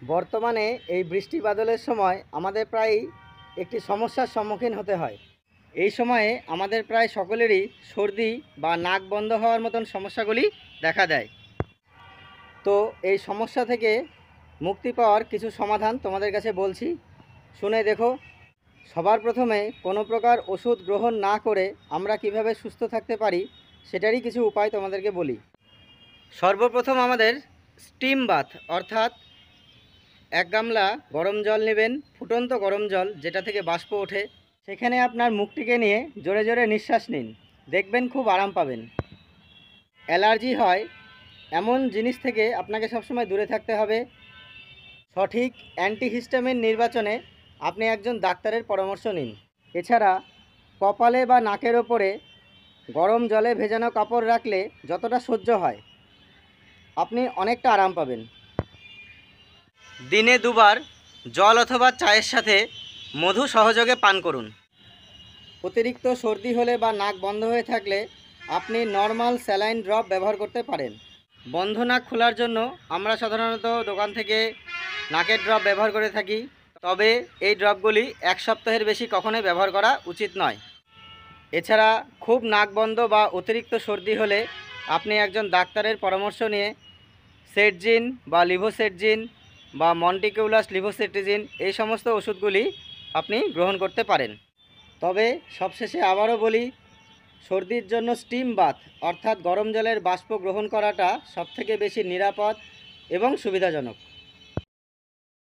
বর্তমানে এই বৃষ্টি বাদলের সময় আমাদের প্রায়ই একটি সমস্যার সম্মুখীন হতে হয়। এই সময়ে আমাদের প্রায় সকলেরই সর্দি বা নাক বন্ধ হওয়ার মতন সমস্যাগুলি দেখা দেয়। তো এই সমস্যা থেকে মুক্তি পাওয়ার কিছু সমাধান তোমাদের কাছে বলছি, শুনে দেখো। সবার প্রথমে কোনো প্রকার ওষুধ গ্রহণ না করে আমরা কিভাবে সুস্থ থাকতে পারি সেটারই কিছু উপায় তোমাদেরকে বলি। সর্বপ্রথম আমাদের স্টিম বাথ অর্থাৎ 1 গামলা গরম জল নেবেন, ফুটন্ত গরম জল যেটা থেকে বাষ্প ওঠে। সেখানে আপনার মুখটিকে নিয়ে জোরে জোরে নিঃশ্বাস নিন, দেখবেন খুব আরাম পাবেন। অ্যালার্জি হয় এমন জিনিস থেকে আপনাকে সবসময় দূরে থাকতে হবে। সঠিক অ্যান্টিহিস্টামিন নির্বাচনে আপনি একজন ডাক্তারের পরামর্শ নিন। এছাড়া কপালে বা নাকের ওপরে গরম জলে ভেজানো কাপড় রাখলে যতটা সহ্য হয় আপনি অনেকটা আরাম পাবেন। দিনে 2 বার জল অথবা চায়ের সাথে মধু সহযোগে পান করুন। অতিরিক্ত সর্দি হলে বা নাক বন্ধ হয়ে থাকলে আপনি নর্মাল স্যালাইন ড্রপ ব্যবহার করতে পারেন। বন্ধ নাক খোলার জন্য আমরা সাধারণত দোকান থেকে নাকের ড্রপ ব্যবহার করে থাকি, তবে এই ড্রপগুলি 1 সপ্তাহের বেশি কখনোই ব্যবহার করা উচিত নয়। এছাড়া খুব নাক বন্ধ বা অতিরিক্ত সর্দি হলে আপনি একজন ডাক্তারের পরামর্শ নিয়ে সেটজিন বা লিভোসেটজিন বা মন্টিকিউলাস লিভোসেট্রিজিন এই সমস্ত ওষুধগুলি আপনি গ্রহণ করতে পারেন। তবে সবশেষে আবারও বলি, সর্দির জন্য স্টিম বাথ অর্থাৎ গরম জলের বাষ্প গ্রহণ করাটা সবথেকে বেশি নিরাপদ এবং সুবিধাজনক।